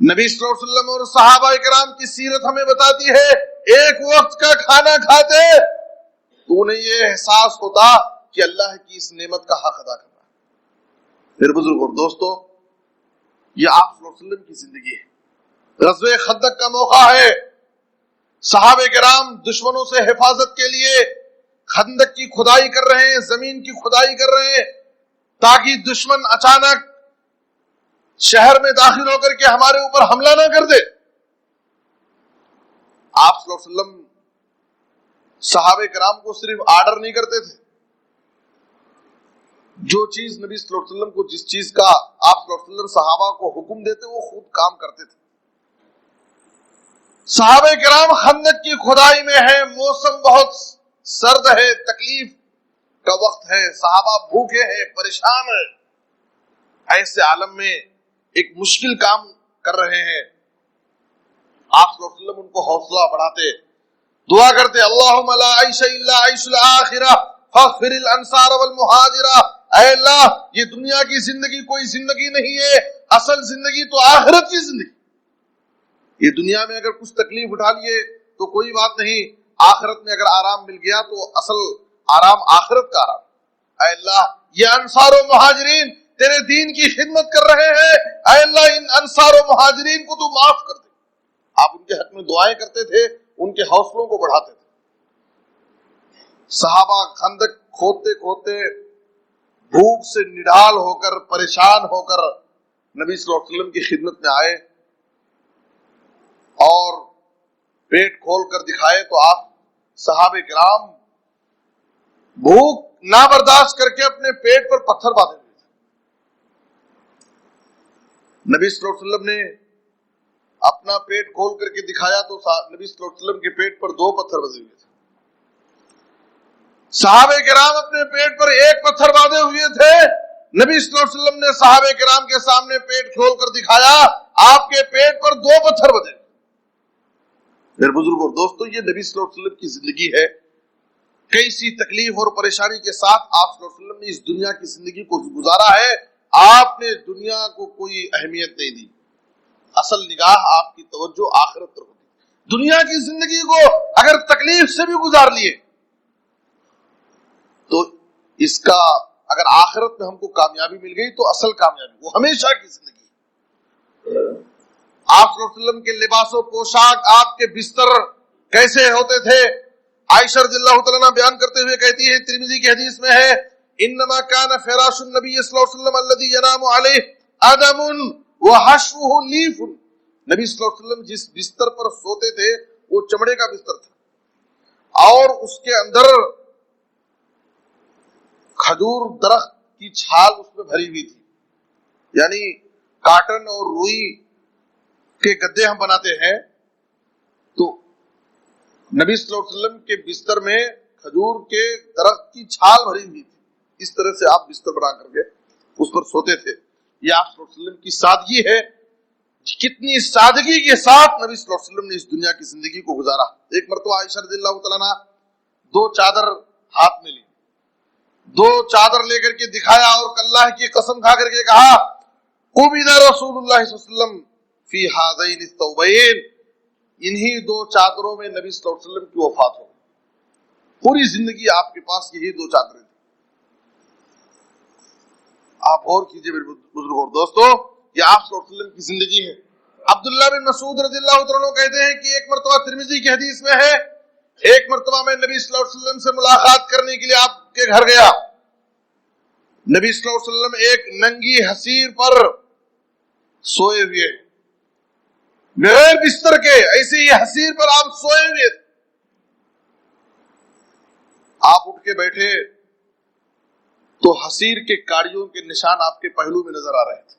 [SPEAKER 1] نبی صلی اللہ علیہ وسلم اور صحابہ کرام کی سیرت ہمیں بتاتی ہے ایک وقت کا کھانا کھاتے تو انہیں یہ احساس ہوتا کہ اللہ کی اس نعمت کا حق ادا کرنا. پھر بزرگ اور دوستو، یہ آپ صلی اللہ علیہ وسلم کی زندگی ہے. غزوہ خندق کا موقع ہے، صحابہ کرام دشمنوں سے حفاظت کے لیے خندق کی کھدائی کر رہے ہیں، زمین کی کھدائی کر رہے ہیں تاکہ دشمن اچانک شہر میں داخل ہو کر کے ہمارے اوپر حملہ نہ کر دے. آپ صلی اللہ علیہ وسلم صحابہ کرام کو صرف آرڈر نہیں کرتے تھے، جو چیز نبی صلی اللہ علیہ وسلم کو، جس چیز کا آپ صلی اللہ علیہ وسلم صحابہ کو حکم دیتے وہ خود کام کرتے تھے. صحابہ کرام خندق کی کھدائی میں ہے، موسم بہت سرد ہے، تکلیف کا وقت ہے، صحابہ بھوکے ہیں، پریشان ہیں. ایسے عالم میں ایک مشکل کام کر رہے ہیں. آپ صلی اللہ علیہ وسلم ان کو حوصلہ بڑھاتے، دعا کرتے اللہم لا عیش الا عیش الاخرہ فاغفر الانصار والمہاجرہ. اے اللہ، یہ دنیا کی زندگی کوئی زندگی نہیں ہے، اصل زندگی تو آخرت کی زندگی. یہ دنیا میں اگر کچھ تکلیف اٹھا لیے تو کوئی بات نہیں، آخرت میں اگر آرام مل گیا تو اصل آرام آخرت کا آرام. اے اللہ، یہ انصار و مہاجرین تیرے دین کی خدمت کر رہے ہیں، اے اللہ ان انصار و مہاجرین کو تو معاف کر دے. آپ ان کے حق میں دعائیں کرتے تھے، ان کے حوصلوں کو بڑھاتے تھے. صحابہ خندق کھودتے کھودتے بھوک سے نڈال ہو کر، پریشان ہو کر نبی صلی اللہ علیہ وسلم کی خدمت میں آئے اور پیٹ کھول کر دکھائے تو آپ صحابہ کرام بھوک نہ برداشت کر کے اپنے پیٹ پر پتھر باندھے ہوئے تھے. نبی صلی اللہ علیہ وسلم نے اپنا پیٹ کھول کر کے دکھایا تو نبی صلی اللہ علیہ وسلم کے پیٹ پر 2 پتھر بندھے ہوئے تھے. صحابہ کرام اپنے پیٹ پر 1 پتھر باندھے ہوئے تھے. نبی صلی اللہ علیہ وسلم نے صحابہ کرام کے سامنے پیٹ کھول کر دکھایا، آپ کے پیٹ پر 2 پتھر بندھے. میرے بزرگ اور دوستو، یہ نبی صلی اللہ علیہ وسلم کی زندگی ہے. کئی سی تکلیف اور پریشانی کے ساتھ آپ صلی اللہ علیہ وسلم نے اس دنیا کی زندگی کو گزارا ہے. آپ نے دنیا کو کوئی اہمیت نہیں دی، اصل نگاہ آپ کی توجہ آخرت پر ہوتی. دنیا کی زندگی کو اگر تکلیف سے بھی گزار لیے تو اس کا اگر آخرت میں ہم کو کامیابی مل گئی تو اصل کامیابی وہ ہمیشہ کی زندگی. آپ صلی اللہ علیہ وسلم کے لباس و پوشاک، آپ کے بستر کیسے ہوتے تھے؟ عائشہ رضی اللہ تعالیٰ عنہ بیان کرتے ہوئے کہتی ہے، ترمذی کی حدیث میں ہے، انما كان فراش النبی صلی اللہ علیہ وسلم الذي ينام عليه ادم وحشوه لیف. نبی صلی اللہ علیہ وسلم جس بستر پر سوتے تھے وہ چمڑے کا بستر تھا اور اس کے اندر کھجور درخت کی چھال اس میں بھری ہوئی تھی. یعنی کاٹن اور روئی کے گدے ہم بناتے ہیں تو نبی صلی اللہ علیہ وسلم کے بستر میں کھجور کے درخت کی چھال بھری ہوئی تھی. اس طرح سے آپ بستر بنا کر کے اس پر سوتے تھے. یہ آپ صلی اللہ علیہ وسلم کی سادگی ہے. کتنی سادگی کے ساتھ نبی صلی اللہ علیہ وسلم نے اس دنیا کی زندگی کو گزارا. ایک مرتبہ عائشہ رضی اللہ تعالیٰ عنہ 2 چادر ہاتھ میں لی، 2 چادر لے کر کے دکھایا اور اللہ کی قسم کھا کر کے کہا، قبض رسول اللہ صلی اللہ علیہ وسلم فی ہذین الثوبین. انہی 2 چادروں میں نبی صلی اللہ علیہ وسلم کی وفات ہو. پوری زندگی آپ کے پاس یہی 2 چادریں تھیں. آپ غور کیجئے میرے بزرگوں اور دوستو، یہ آپ صلی اللہ علیہ وسلم کی زندگی ہے. عبداللہ بن مسعود رضی اللہ عنہ کہتے ہیں کہ ایک مرتبہ ترمذی کی حدیث میں ہے، ایک مرتبہ میں نبی صلی اللہ علیہ وسلم سے ملاقات کرنے کے لیے آپ کے گھر گیا. نبی صلی اللہ علیہ وسلم ایک ننگی حصیر پر سوئے ہوئے، بغیر بستر کے ایسے ہی حصیر پر آپ سوئے ہوئے. آپ اٹھ کے بیٹھے تو حصیر کے کاڑیوں کے نشان آپ کے پہلو میں نظر آ رہے تھے.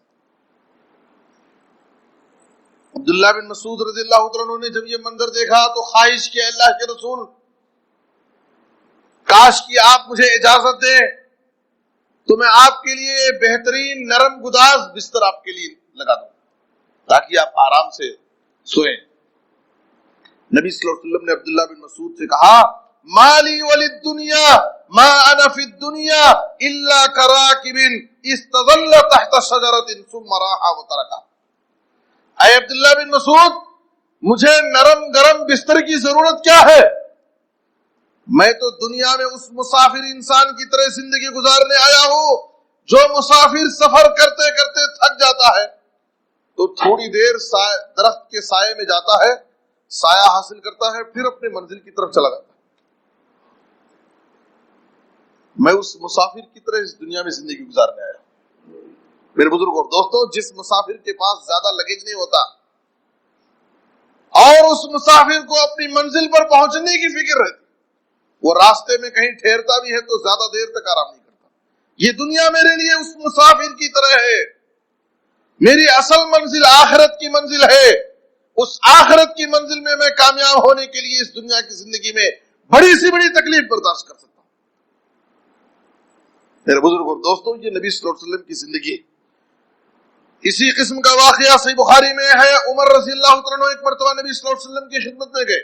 [SPEAKER 1] عبداللہ بن مسعود رضی اللہ عنہ نے جب یہ منظر دیکھا تو خواہش کی، اللہ کے رسول کاش کی آپ مجھے اجازت دیں تو میں آپ کے لیے بہترین نرم گداز بستر آپ کے لیے لگا دوں تاکہ آپ آرام سے سوئیں. نبی صلی اللہ علیہ وسلم نے عبداللہ بن مسعود سے کہا مالی وللدنیا ما انا فی الدنیا الا کراکب استظل تحت شجرۃ ثم راح وترکا۔ اے عبداللہ بن مسعود، مجھے نرم گرم بستر کی ضرورت کیا ہے؟ میں تو دنیا میں اس مسافر انسان کی طرح زندگی گزارنے آیا ہوں جو مسافر سفر کرتے کرتے تھک جاتا ہے تو تھوڑی دیر درخت کے سائے میں جاتا ہے، سایہ حاصل کرتا ہے، پھر اپنے منزل کی طرف چلا جاتا ہے۔ میں اس مسافر کی طرح اس دنیا میں زندگی گزارنے آیا ہوں۔ میرے بزرگ اور دوستوں، جس مسافر کے پاس زیادہ لگیج نہیں ہوتا اور اس مسافر کو اپنی منزل پر پہنچنے کی فکر رہتی، وہ راستے میں کہیں ٹھہرتا بھی ہے تو زیادہ دیر تک آرام نہیں کرتا۔ یہ دنیا میرے لیے اس مسافر کی طرح ہے، میری اصل منزل آخرت کی منزل ہے۔ اس آخرت کی منزل میں میں کامیاب ہونے کے لیے اس دنیا کی زندگی میں بڑی سی بڑی تکلیف برداشت کر سکتا ہوں۔ میرے بزرگ اور دوستوں، یہ نبی صلی اللہ علیہ وسلم کی زندگی ہے۔ اسی قسم کا واقعہ صحیح بخاری میں ہے۔ عمر رضی اللہ عنہ ایک مرتبہ نبی صلی اللہ علیہ وسلم کی خدمت میں گئے۔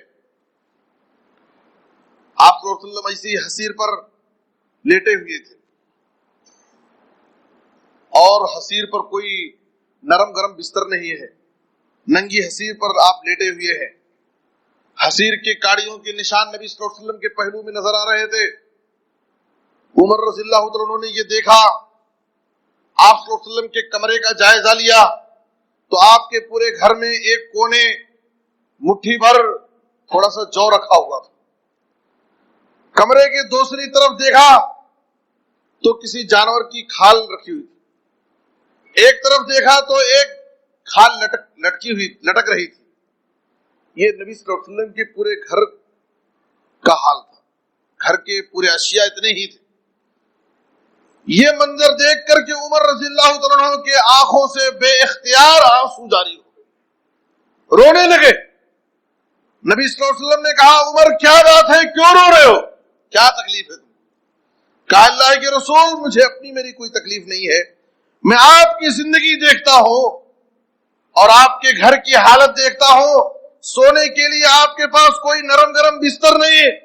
[SPEAKER 1] آپ صلی اللہ علیہ وسلم ایسی حصیر پر لیٹے ہوئے تھے اور حصیر پر کوئی نرم گرم بستر نہیں ہے، ننگی حصیر پر آپ لیٹے ہوئے ہیں۔ حصیر کے کاڑیوں کے نشان نبی صلی اللہ علیہ وسلم کے پہلو میں نظر آ رہے تھے۔ عمر رضی اللہ عنہ نے یہ دیکھا، آپ صلی اللہ علیہ وسلم کے کمرے کا جائزہ لیا تو آپ کے پورے گھر میں ایک کونے مٹھی بھر تھوڑا سا جو رکھا ہوا تھا۔ کمرے کے دوسری طرف دیکھا تو کسی جانور کی کھال رکھی ہوئی تھی۔ ایک طرف دیکھا تو ایک کھال لٹک رہی تھی۔ یہ نبی صلی اللہ علیہ وسلم کے پورے گھر کا حال تھا، گھر کے پورے اشیاء اتنے ہی تھے۔ یہ منظر دیکھ کر کے عمر رضی اللہ عنہ کے آنکھوں سے بے اختیار آنسو جاری ہو گئے، رونے لگے۔ نبی صلی اللہ علیہ وسلم نے کہا عمر کیا بات ہے، کیوں رو رہے ہو، کیا تکلیف ہے تم؟ کہا اللہ کے رسول مجھے اپنی میری کوئی تکلیف نہیں ہے، میں آپ کی زندگی دیکھتا ہوں اور آپ کے گھر کی حالت دیکھتا ہوں، سونے کے لیے آپ کے پاس کوئی نرم گرم بستر نہیں ہے،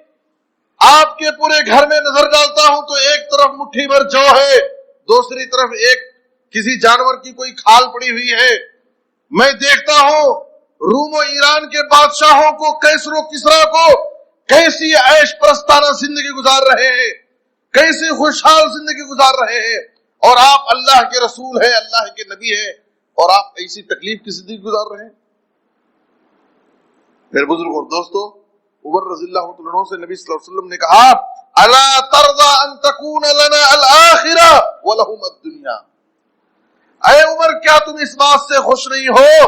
[SPEAKER 1] آپ کے پورے گھر میں نظر ڈالتا ہوں تو ایک طرف مٹھی بھر جو ہے، دوسری طرف ایک کسی جانور کی کوئی کھال پڑی ہوئی ہے۔ میں دیکھتا ہوں روم و ایران کے بادشاہوں کو، کیسر و کسریٰ کو کیسی عیش پرستانہ زندگی گزار رہے ہیں، کیسی خوشحال زندگی گزار رہے ہیں، اور آپ اللہ کے رسول ہیں، اللہ کے نبی ہیں، اور آپ ایسی تکلیف کی زندگی گزار رہے ہیں۔ میرے بزرگ اور دوستو، عمر رضی اللہ عنہ سے نبی صلی اللہ علیہ وسلم نے کہا الا ترضى ان تكون لنا الاخرہ ولهم الدنیا۔ اے عمر کیا تم اس بات سے خوش نہیں ہو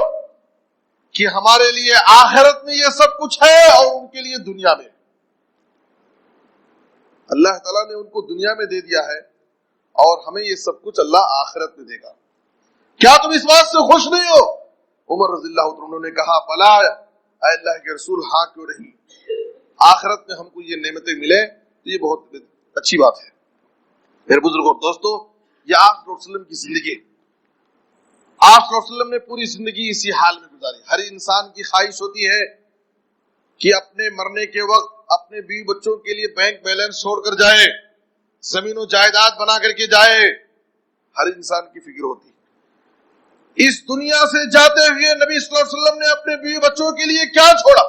[SPEAKER 1] کہ ہمارے لیے آخرت میں یہ سب کچھ ہے اور ان کے لیے دنیا میں؟ اللہ تعالیٰ نے ان کو دنیا میں دے دیا ہے اور ہمیں یہ سب کچھ اللہ آخرت میں دے گا، کیا تم اس بات سے خوش نہیں ہو؟ عمر رضی اللہ عنہ نے کہا بلا اے اللہ کے رسول، ہاں کیوں نہیں، آخرت میں ہم کو یہ نعمتیں ملے تو یہ بہت اچھی بات ہے۔ میرے بزرگ اور دوستو، یہ آپ صلی اللہ علیہ وسلم کی زندگی، آپ صلی اللہ علیہ وسلم نے پوری زندگی اسی حال میں گزاری۔ ہر انسان کی خواہش ہوتی ہے کہ اپنے مرنے کے وقت اپنے بیوی بچوں کے لیے بینک بیلنس چھوڑ کر جائے، زمین و جائیداد بنا کر کے جائے، ہر انسان کی فکر ہوتی ہے۔ اس دنیا سے جاتے ہوئے نبی صلی اللہ علیہ وسلم نے اپنے بیوی بچوں کے لیے کیا چھوڑا؟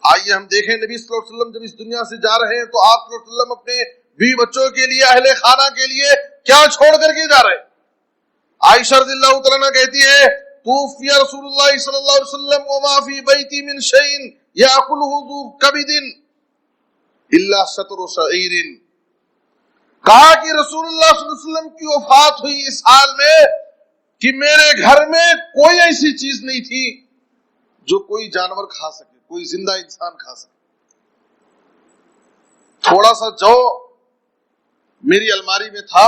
[SPEAKER 1] آئیے ہم دیکھیں نبی صلی اللہ علیہ وسلم جب اس دنیا سے جا رہے ہیں تو آپ صلی اللہ علیہ وسلم اپنے بیوی بچوں کے لیے، اہل خانہ کے لیے کیا چھوڑ کر کے جا رہے ہیں؟ عائشہ رضی اللہ تعالیٰ عنہ کہتی ہے توفی رسول اللہ صلی اللہ علیہ وسلم وما فی بیتی من شیء یاکلہ ذو کبد الا شطر شعیر۔ کہا کہ رسول اللہ صلی اللہ علیہ وسلم کی وفات ہوئی اس حال میں کہ میرے گھر میں کوئی ایسی چیز نہیں تھی جو کوئی جانور کھا سکے، کوئی زندہ انسان کھا سکے۔ تھوڑا سا جو میری الماری میں تھا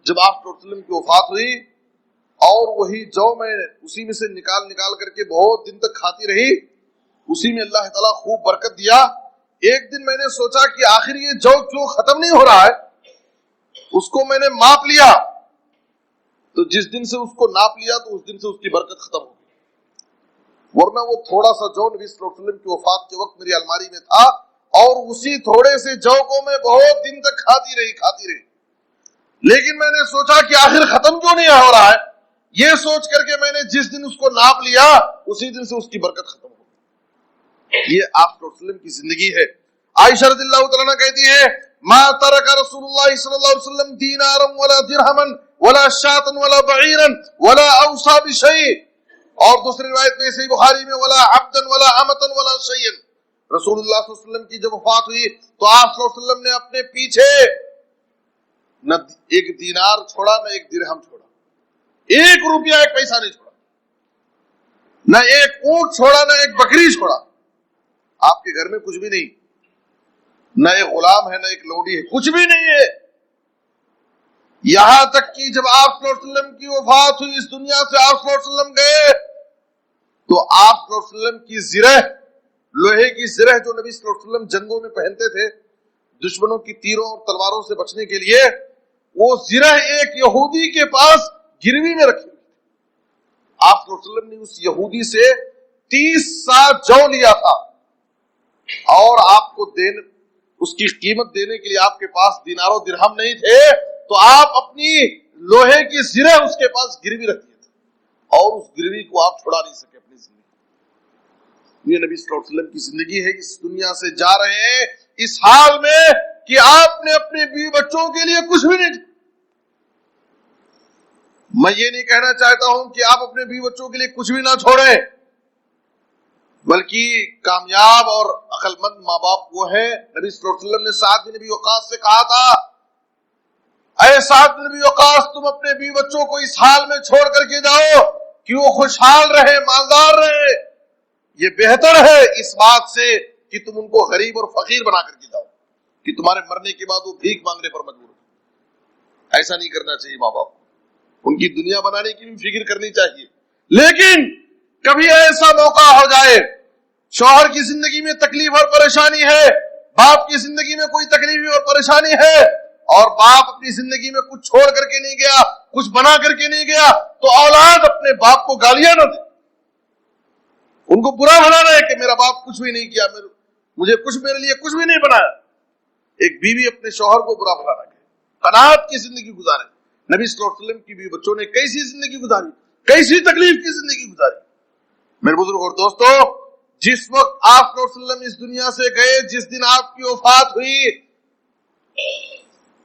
[SPEAKER 1] جب آپ صلی اللہ علیہ وسلم کی وفات ہوئی، اور وہی جو میں اسی میں سے نکال کر کے بہت دن تک کھاتی رہی، اسی میں اللہ تعالیٰ خوب برکت دیا۔ ایک دن میں نے سوچا کہ آخر یہ جو کیوں ختم نہیں ہو رہا ہے، اس کو میں نے ماپ لیا، تو جس دن سے اس کو ناپ لیا تو اس دن سے اس کی برکت ختم ہو گئی۔ ورنہ وہ تھوڑا سا جو نبی صلی اللہ علیہ وسلم کی وفات کے وقت میری الماری میں تھا، اور اسی تھوڑے سے جو کو میں بہت دن تک کھاتی رہی، لیکن میں نے سوچا کہ آخر ختم کیوں نہیں ہو رہا ہے، یہ سوچ کر کے میں نے جس دن اس کو ناپ لیا اسی دن سے اس کی برکت ختم ہو۔ یہ آپ صلی اللہ علیہ وسلم کی زندگی ہے۔ عائشہ رضی اللہ تعالیٰ عنہ کہتی ہے ما ترک رسول اللہ صلی اللہ علیہ وسلم دینارا ولا درہما ولا شاتا ولا بعیرا ولا اوصى بشیء، اور دوسری روایت میں صحیح بخاری میں ولا عبدا ولا امتا ولا شیئا۔ رسول اللہ صلی اللہ علیہ وسلم کی جب وفات ہوئی تو آپ صلی اللہ علیہ وسلم نے اپنے پیچھے نہ ایک دینار چھوڑا نہ ایک درہم چھوڑا، ایک روپیہ ایک پیسہ نہیں چھوڑا، نہ ایک اونٹ چھوڑا نہ ایک بکری چھوڑا۔ آپ کے گھر میں کچھ بھی نہیں، نہ ایک غلام ہے نہ ایک لوڈی ہے، کچھ بھی نہیں ہے۔ یہاں تک کہ جب آپ صلی اللہ علیہ وسلم کی وفات ہوئی، اس دنیا سے آپ صلی اللہ علیہ وسلم گئے، تو آپ صلی اللہ علیہ وسلم کی زرہ، لوہے کی زرہ جو نبی صلی اللہ علیہ وسلم جنگوں میں پہنتے تھے دشمنوں کی تیروں اور تلواروں سے بچنے کے لیے، وہ زرہ ایک یہودی کے پاس گروی میں رکھی۔ آپ صلی اللہ علیہ وسلم نے اس یہودی سے 30 سا جو لیا تھا، اور آپ کو اس کی قیمت دینے کے لیے آپ کے پاس دینار و درہم نہیں تھے، تو آپ اپنی لوہے کی زرہ اس کے پاس گروی رکھ دیے تھے، اور اس گروی کو آپ چھڑا نہیں سکے اپنی زندگی۔ یہ نبی صلی اللہ علیہ وسلم کی زندگی ہے۔ اس دنیا سے جا رہے ہیں اس حال میں کہ آپ نے اپنے بیوی بچوں کے لیے کچھ بھی نہیں۔ میں یہ نہیں کہنا چاہتا ہوں کہ آپ اپنے بیوی بچوں کے لیے کچھ بھی نہ چھوڑیں، بلکہ کامیاب اور عقل مند ماں باپ وہ ہیں۔ نبی صلی اللہ علیہ وسلم نے سعد بن ابی وقاص سے کہا تھا، اے سعد بن ابی وقاص، تم اپنے بیوی بچوں کو اس حال میں چھوڑ کر کے جاؤ کہ وہ خوشحال رہے، مالدار رہے، یہ بہتر ہے اس بات سے کہ تم ان کو غریب اور فقیر بنا کر کے جاؤ کہ تمہارے مرنے کے بعد وہ بھیک مانگنے پر مجبور ہو۔ ایسا نہیں کرنا چاہیے ماں باپ کو، ان کی دنیا بنانے کی بھی فکر کرنی چاہیے، لیکن کبھی ایسا موقع ہو جائے شوہر کی زندگی میں تکلیف اور پریشانی ہے، باپ کی زندگی میں کوئی تکلیف اور پریشانی ہے، اور باپ اپنی زندگی میں کچھ چھوڑ کر کے نہیں گیا، کچھ بنا کر کے نہیں گیا، تو اولاد اپنے باپ کو گالیاں نہ دے، ان کو برا بنانا ہے کہ میرا باپ کچھ بھی نہیں کیا، میرے لیے کچھ بھی نہیں بنایا۔ ایک بیوی اپنے شوہر کو برا بنانا ہے، قناعت کی زندگی گزارے۔ نبی صلی اللہ علیہ وسلم کی بیوی بچوں نے کیسی زندگی گزاری، کیسی تکلیف کی زندگی گزاری۔ میرے بزرگ اور دوستو، جس وقت آپ صلی اللہ علیہ وسلم اس دنیا سے گئے، جس دن آپ کی وفات ہوئی،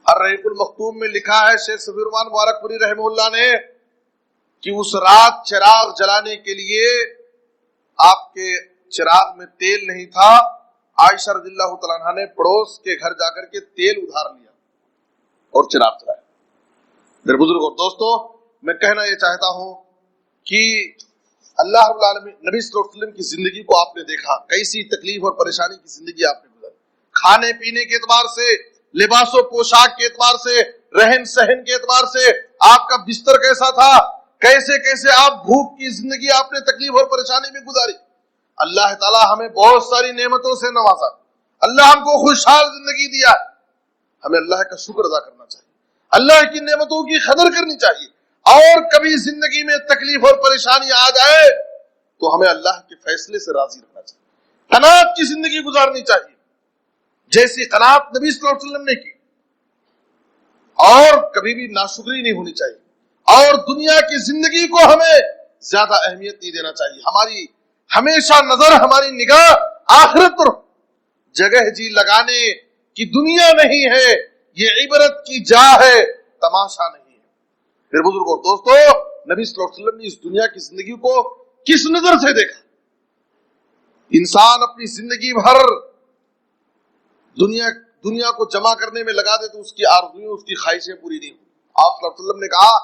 [SPEAKER 1] الرحیق المختوم میں لکھا ہے شیخ صفی الرحمان مبارک پوری رحمہ اللہ نے کہ اس رات چراغ جلانے کے لیے آپ کے چراغ میں تیل نہیں تھا، عائشہ رضی اللہ تعالیٰ عنہ نے پڑوس کے گھر جا کر کے تیل ادھار لیا اور چراغ جلایا۔ میرے بزرگ اور دوستو، میں کہنا یہ چاہتا ہوں کہ اللہ رب العالمین، نبی صلی اللہ علیہ وسلم کی زندگی کو آپ نے دیکھا، کیسی تکلیف اور پریشانی کی زندگی آپ نے گزاری، کھانے پینے کے اعتبار سے، لباس و پوشاک کے اعتبار سے، رہن سہن کے اعتبار سے، آپ کا بستر کیسا تھا، کیسے کیسے آپ بھوک کی زندگی آپ نے تکلیف اور پریشانی میں گزاری۔ اللہ تعالیٰ ہمیں بہت ساری نعمتوں سے نوازا، اللہ ہم کو خوشحال زندگی دیا، ہمیں اللہ کا شکر ادا کرنا چاہیے، اللہ کی نعمتوں کی قدر کرنی چاہیے، اور کبھی زندگی میں تکلیف اور پریشانی آ جائے تو ہمیں اللہ کے فیصلے سے راضی رہنا چاہیے، قناعت کی زندگی گزارنی چاہیے جیسی قناعت نبی صلی اللہ علیہ وسلم نے کی، اور کبھی بھی ناشکری نہیں ہونی چاہیے، اور دنیا کی زندگی کو ہمیں زیادہ اہمیت نہیں دینا چاہیے۔ ہماری ہمیشہ نظر، ہماری نگاہ آخرت پر، جگہ جی لگانے کی دنیا نہیں ہے، یہ عبرت کی جا ہے، تماشا نہیں ہے۔ میرے بزرگ اور دوستو، نبی صلی اللہ علیہ وسلم نے اس دنیا کی زندگی کو کس نظر سے دیکھا؟ انسان اپنی زندگی بھر دنیا کو جمع کرنے میں لگا دے تو اس کی آرزویں، اس کی خواہشیں پوری نہیں ہوئی۔ آپ صلی اللہ علیہ وسلم نے کہا،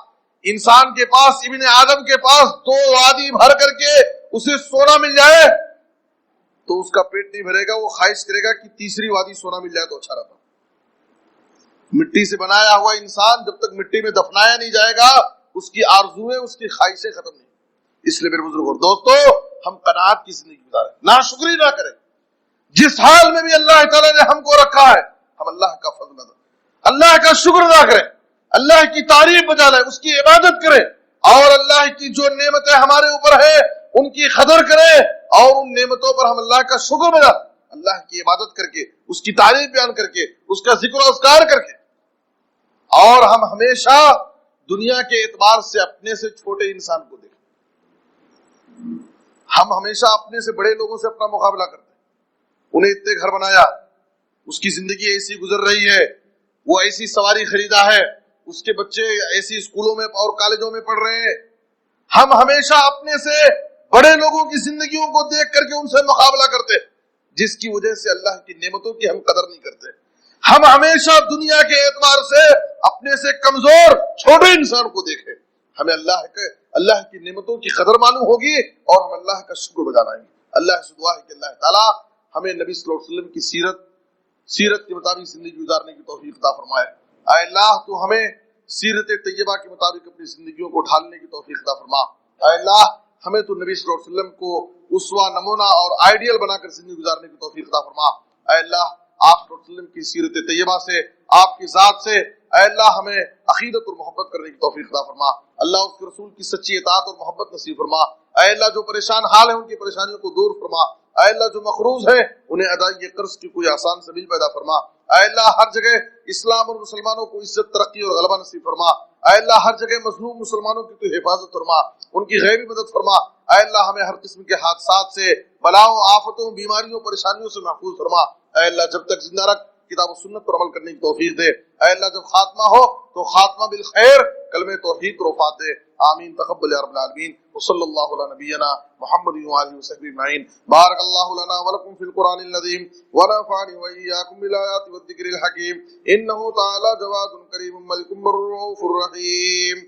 [SPEAKER 1] انسان کے پاس، ابن آدم کے پاس 2 وادی بھر کر کے اسے سونا مل جائے تو اس کا پیٹ نہیں بھرے گا، وہ خواہش کرے گا کہ تیسری وادی سونا مل جائے تو اچھا رہتا۔ مٹی سے بنایا ہوا انسان جب تک مٹی میں دفنایا نہیں جائے گا، اس کی آرزویں، اس کی خواہشیں ختم نہیں۔ اس لیے میرے بزرگ اور دوستو، ہم قناعت کی زندگی گزاریں، ناشکری نہ کریں۔ جس حال میں بھی اللہ تعالیٰ نے ہم کو رکھا ہے، ہم اللہ کا فضل ادا، اللہ کا شکر ادا کریں، اللہ کی تعریف بجا لائیں، اس کی عبادت کریں، اور اللہ کی جو نعمتیں ہمارے اوپر ہے ان کی قدر کریں اور ان نعمتوں پر ہم اللہ کا شکر بنا اللہ کی عبادت کر کے اس کی تعریف بیان کر کے اس کا ذکر و اذکار کر کے، اور ہم ہمیشہ دنیا کے اعتبار سے اپنے سے چھوٹے انسان کو دیکھیں۔ ہم ہمیشہ اپنے سے بڑے لوگوں سے اپنا مقابلہ کرتے ہیں، انہیں اتنے گھر بنایا، اس کی زندگی ایسی گزر رہی ہے، وہ ایسی سواری خریدا ہے، اس کے بچے ایسی اسکولوں میں اور کالجوں میں پڑھ رہے ہیں۔ ہم ہمیشہ اپنے سے بڑے لوگوں کی زندگیوں کو دیکھ کر کے ان سے مقابلہ کرتے، جس کی وجہ سے اللہ کی نعمتوں کی ہم قدر نہیں کرتے۔ ہم ہمیشہ دنیا کے اعتبار سے اپنے سے کمزور چھوٹے انسان کو دیکھیں، ہمیں اللہ کی نعمتوں کی قدر معلوم ہوگی اور ہم اللہ کا شکر بجا لائیں گے۔ اللہ سے دعا ہے کہ اللہ تعالیٰ ہمیں نبی صلی اللہ علیہ وسلم کی سیرت کے مطابق زندگی گزارنے کی توفیق عطا فرمائے۔ اے اللہ تو ہمیں سیرت طیبہ کے مطابق اپنی زندگیوں کو ڈھالنے کی توفیق عطا فرما۔ اے اللہ ہمیں تو نبی صلی اللہ علیہ وسلم کو اسوہ، نمونہ اور آئیڈیل بنا کر زندگی گزارنے کی توفیق عطا فرما۔ اے اللہ آپ صلی اللہ علیہ وسلم کی سیرت طیبہ سے، آپ کی ذات سے اے اللہ ہمیں عقیدت اور محبت کرنے کی توفیق عطا فرما۔ اللہ اس کے رسول کی سچی اطاعت اور محبت نصیب فرما۔ اے اللہ جو پریشان حال ہیں ان کی پریشانیوں کو دور فرما۔ اے اللہ جو مقروض ہیں انہیں ادائیگی قرض کی کوئی آسان سبیل پیدا فرما۔ اے اللہ ہر جگہ اسلام اور مسلمانوں کو عزت، ترقی اور غلبہ نصیب فرما۔ اے اللہ ہر جگہ مظلوم مسلمانوں کی تو حفاظت فرما، ان کی غیبی مدد فرما۔ اے اللہ ہمیں ہر قسم کے حادثات سے، بلاؤں، آفتوں، بیماریوں، پریشانیوں سے محفوظ فرما۔ اے اللہ جب تک زندہ رکھ کتاب و سنت پر عمل کرنے کی توفیق دے۔ اے اللہ جب خاتمہ ہو تو خاتمہ بالخیر، کلمہ توحید پر وفات دے۔ آمین تقبل یا رب العالمین۔ وصلی اللہ علی نبینا محمد وآلہ وصحبہ اجمعین۔ بارک اللہ لنا ولکم فی القرآن العظیم ونفعنی وإیاکم بالآیات والذکر الحکیم۔ انہ تعالی جواد کریم ملک رؤوف رحیم۔